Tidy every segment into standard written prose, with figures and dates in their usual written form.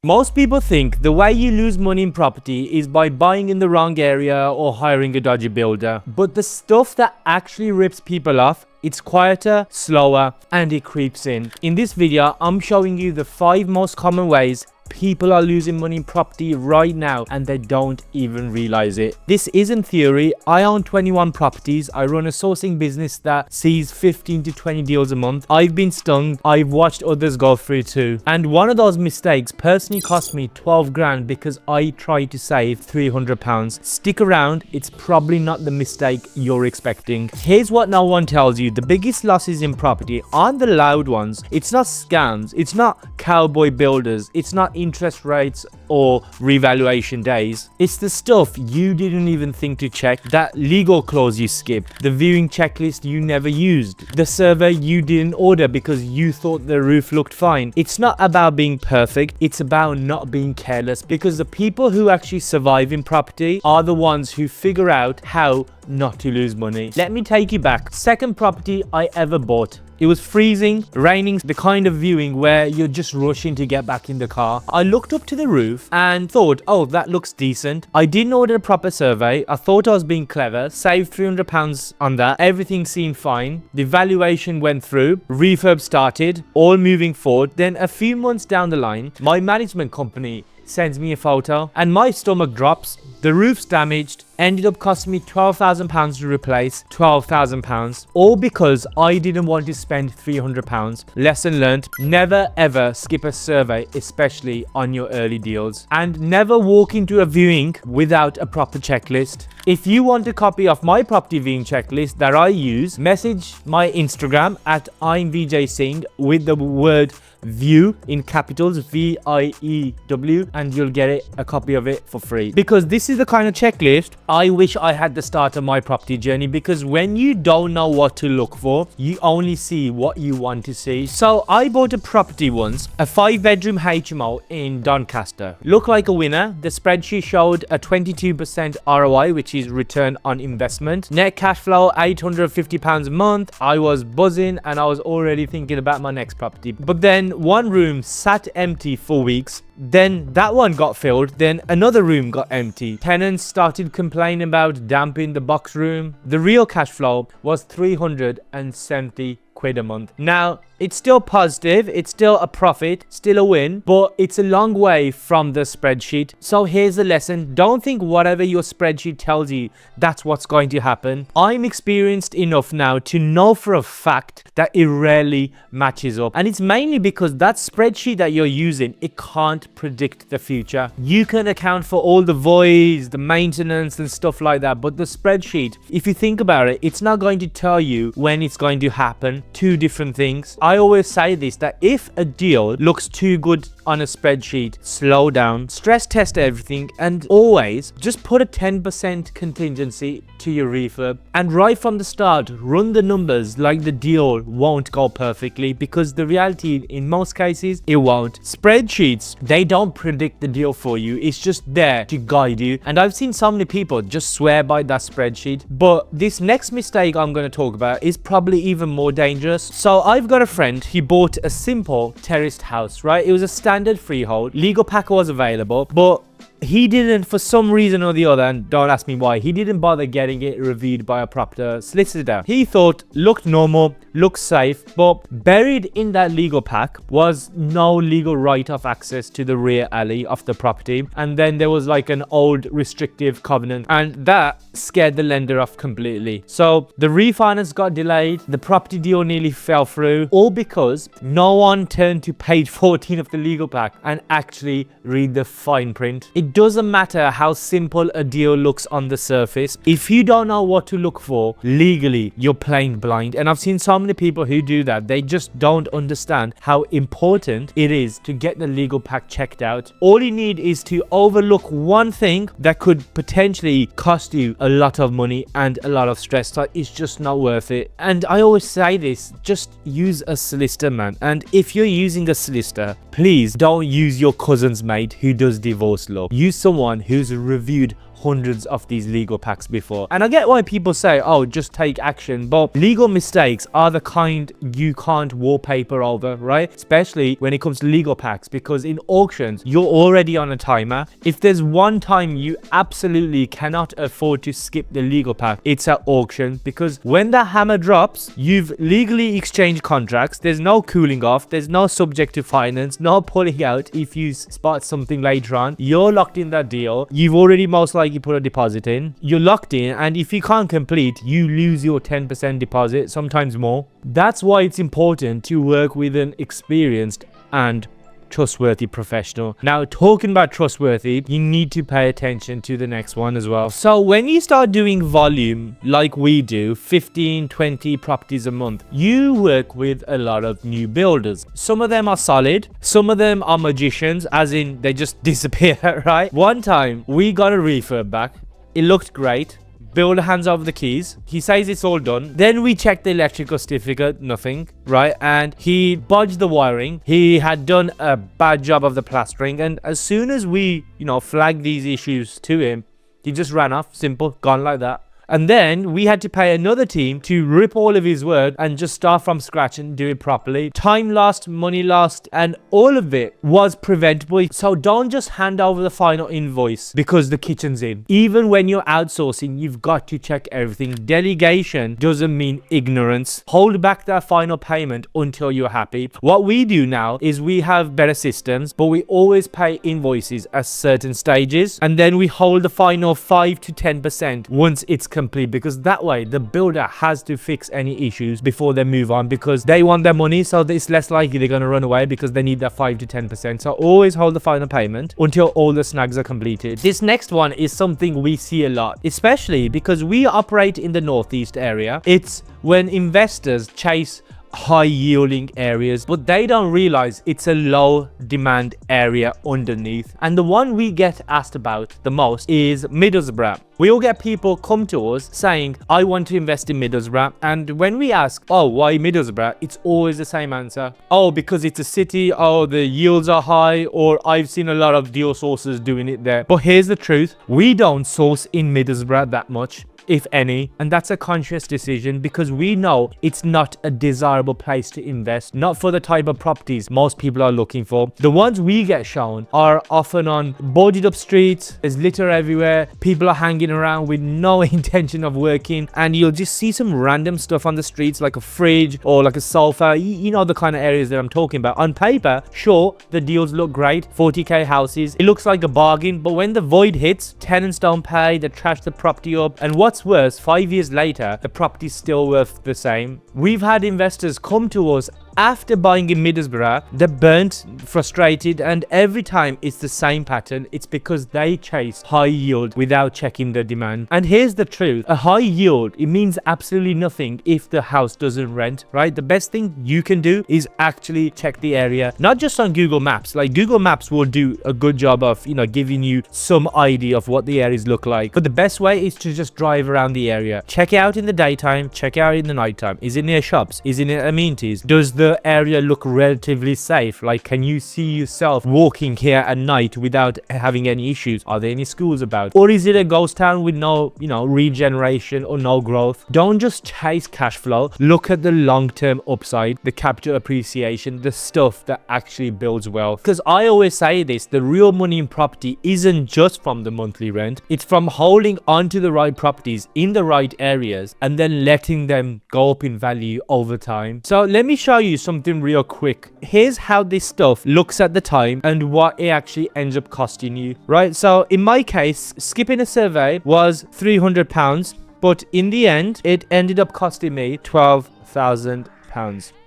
Most people think the way you lose money in property is by buying in the wrong area or hiring a dodgy builder. But the stuff that actually rips people off, it's quieter, slower, and it creeps in. In this video, I'm showing you the 5 most common ways people are losing money in property right now and they don't even realize it. This isn't theory. I own 21 properties. I run a sourcing business that sees 15 to 20 deals a month. I've been stung. I've watched others go through too. And one of those mistakes personally cost me 12 grand because I tried to save 300 pounds. Stick around. It's probably not the mistake you're expecting. Here's what no one tells you. The biggest losses in property aren't the loud ones. It's not scams. It's not cowboy builders. It's not interest rates or revaluation days. It's the stuff you didn't even think to check, that legal clause you skipped, the viewing checklist you never used, the survey you didn't order because you thought the roof looked fine. It's not about being perfect, it's about not being careless, because the people who actually survive in property are the ones who figure out how not to lose money. Let me take you back. Second property I ever bought. It was freezing, raining, the kind of viewing where you're just rushing to get back in the car. I looked up to the roof and thought, oh, that looks decent. I didn't order a proper survey. I thought I was being clever, saved £300 on that. Everything seemed fine. The valuation went through, refurb started, all moving forward. Then a few months down the line, my management company sends me a photo and my stomach drops. The roof's damaged, ended up costing me £12,000 to replace. £12,000, all because I didn't want to spend £300. Lesson learned: never ever skip a survey, especially on your early deals, and never walk into a viewing without a proper checklist. If you want a copy of my property viewing checklist that I use, message my Instagram at I'mVJ with the word view in capitals, VIEW, and you'll get a copy of it for free. Because this is the kind of checklist I wish I had the start of my property journey, because when you don't know what to look for, you only see what you want to see. So I bought a property once, a 5-bedroom HMO in Doncaster. Looked like a winner. The spreadsheet showed a 22% ROI, which is return on investment. Net cash flow £850 a month. I was buzzing and I was already thinking about my next property. But then one room sat empty for weeks. Then that one got filled. Then another room got empty. Tenants started complaining about damp in the box room. The real cash flow was 370 quid a month. Now, it's still positive, it's still a profit, still a win, but it's a long way from the spreadsheet. So here's the lesson: don't think whatever your spreadsheet tells you that's what's going to happen. I'm experienced enough now to know for a fact that it rarely matches up, and it's mainly because that spreadsheet that you're using, it can't predict the future. You can account for all the voids, the maintenance and stuff like that, but the spreadsheet, if you think about it, it's not going to tell you when it's going to happen. Two different things. I always say this, that if a deal looks too good on a spreadsheet, slow down, stress test everything, and always just put a 10% contingency to your refurb. And right from the start, run the numbers like the deal won't go perfectly, because the reality in most cases, it won't. Spreadsheets, they don't predict the deal for you. It's just there to guide you. And I've seen so many people just swear by that spreadsheet. But this next mistake I'm going to talk about is probably even more dangerous. So I've got a friend, he bought a simple terraced house, right? It was a standard freehold. Legal pack was available, but he didn't, for some reason or the other, and don't ask me why, he didn't bother getting it reviewed by a proper solicitor. He thought looked normal, looked safe, but buried in that legal pack was no legal right of access to the rear alley of the property. And then there was like an old restrictive covenant, and that scared the lender off completely. So the refinance got delayed, the property deal nearly fell through, all because no one turned to page 14 of the legal pack and actually read the fine print. It doesn't matter how simple a deal looks on the surface. If you don't know what to look for legally, you're playing blind. And I've seen so many people who do that. They just don't understand how important it is to get the legal pack checked out. All you need is to overlook one thing that could potentially cost you a lot of money and a lot of stress. So it's just not worth it. And I always say this, just use a solicitor, man. And if you're using a solicitor, please don't use your cousin's mate who does divorce law. Use someone who's reviewed hundreds of these legal packs before. And I get why people say, oh, just take action. But legal mistakes are the kind you can't wallpaper over, right? Especially when it comes to legal packs, because in auctions, you're already on a timer. If there's one time you absolutely cannot afford to skip the legal pack, it's at auction, because when the hammer drops, you've legally exchanged contracts. There's no cooling off. There's no subject to finance, no pulling out if you spot something later on. You're locked in that deal. You've already most likely put a deposit in. You're locked in, and if you can't complete, you lose your 10% deposit, sometimes more. That's why it's important to work with an experienced and trustworthy professional. Now, talking about trustworthy, you need to pay attention to the next one as well. So when you start doing volume like we do, 15, 20 properties a month, you work with a lot of new builders. Some of them are solid, some of them are magicians, as in they just disappear, right? One time we got a refurb back, it looked great. Builder hands over the keys. He says it's all done. Then we checked the electrical certificate, nothing, right? And he budged the wiring. He had done a bad job of the plastering. And as soon as we, flagged these issues to him, he just ran off. Simple, gone like that. And then we had to pay another team to rip all of his work and just start from scratch and do it properly. Time lost, money lost, and all of it was preventable. So don't just hand over the final invoice because the kitchen's in. Even when you're outsourcing, you've got to check everything. Delegation doesn't mean ignorance. Hold back that final payment until you're happy. What we do now is we have better systems, but we always pay invoices at certain stages, and then we hold the final 5 to 10% once it's complete, because that way the builder has to fix any issues before they move on, because they want their money, so it's less likely they're going to run away because they need that 5 to 10%. So always hold the final payment until all the snags are completed. This next one is something we see a lot, especially because we operate in the northeast area. It's when investors chase high yielding areas, but they don't realize it's a low demand area underneath. And the one we get asked about the most is Middlesbrough. We all get people come to us saying, I want to invest in Middlesbrough. And when we ask, oh, why Middlesbrough? It's always the same answer. Oh, because it's a city. Oh, the yields are high. Or I've seen a lot of deal sources doing it there. But here's the truth. We don't source in Middlesbrough that much, if any, and that's a conscious decision because we know it's not a desirable place to invest, not for the type of properties most people are looking for. The ones we get shown are often on boarded up streets, there's litter everywhere, people are hanging around with no intention of working, and you'll just see some random stuff on the streets like a fridge or like a sofa. You know the kind of areas that I'm talking about. On paper, sure, the deals look great, 40k houses, it looks like a bargain, but when the void hits, tenants don't pay, they trash the property up, and what's worse, 5 years later, the property's still worth the same. We've had investors come to us after buying in Middlesbrough, they're burnt, frustrated, and every time it's the same pattern. It's because they chase high yield without checking the demand. And here's the truth, a high yield, it means absolutely nothing if the house doesn't rent, right? The best thing you can do is actually check the area, not just on Google Maps. Like Google Maps will do a good job of, giving you some idea of what the areas look like. But the best way is to just drive around the area. Check it out in the daytime, check it out in the nighttime. Is it near shops? Is it near amenities? Does the area look relatively safe? Like, can you see yourself walking here at night without having any issues? Are there any schools about? Or is it a ghost town with no, regeneration or no growth? Don't just chase cash flow. Look at the long-term upside, the capital appreciation, the stuff that actually builds wealth. Because I always say this, the real money in property isn't just from the monthly rent. It's from holding onto the right properties in the right areas and then letting them go up in value over time. So let me show you something real quick. Here's how this stuff looks at the time and what it actually ends up costing you, right? So in my case, skipping a survey was £300, but in the end, it ended up costing me £12,000.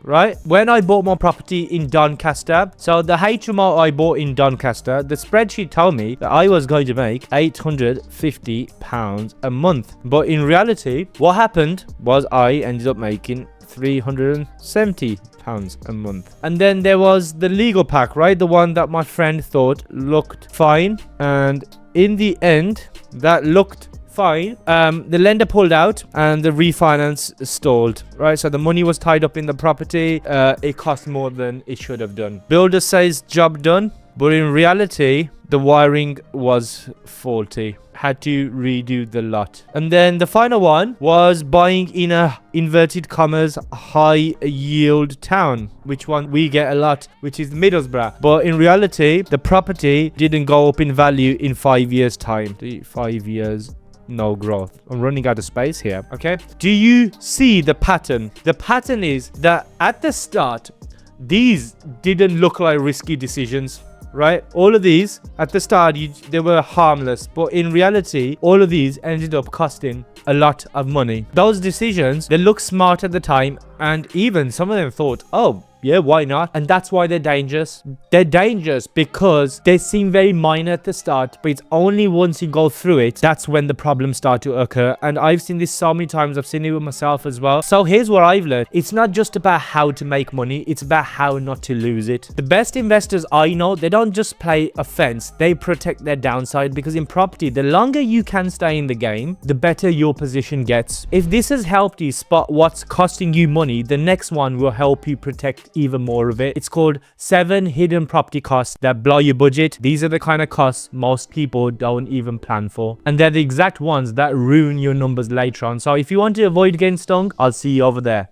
Right, when I bought my property in Doncaster, so the HMO I bought in Doncaster, the spreadsheet told me that I was going to make £850 a month, but in reality what happened was I ended up making £370 a month. And then there was the legal pack, right, the one that my friend thought looked fine, and in the end that looked fine. The lender pulled out and the refinance stalled, right? So the money was tied up in the property. It cost more than it should have done. Builder says job done, but in reality the wiring was faulty. had to redo the lot. And then the final one was buying in a inverted commas high yield town, which one we get a lot, which is Middlesbrough. But in reality, the property didn't go up in value in 5 years time. 5 years, no growth. I'm running out of space here. Okay, do you see the pattern? The pattern is that at the start, these didn't look like risky decisions, right? All of these at the start, they were harmless, but in reality, all of these ended up costing a lot of money. Those decisions, they look smart at the time, and even some of them thought, oh yeah, why not? And that's why they're dangerous. They're dangerous because they seem very minor at the start, but it's only once you go through it, that's when the problems start to occur. And I've seen this so many times. I've seen it with myself as well. So here's what I've learned. It's not just about how to make money. It's about how not to lose it. The best investors I know, they don't just play offense. They protect their downside, because in property, the longer you can stay in the game, the better your position gets. If this has helped you spot what's costing you money, the next one will help you protect even more of it. It's called 7 hidden property costs that blow your budget. These are the kind of costs most people don't even plan for, and they're the exact ones that ruin your numbers later on. So if you want to avoid getting stung, I'll see you over there.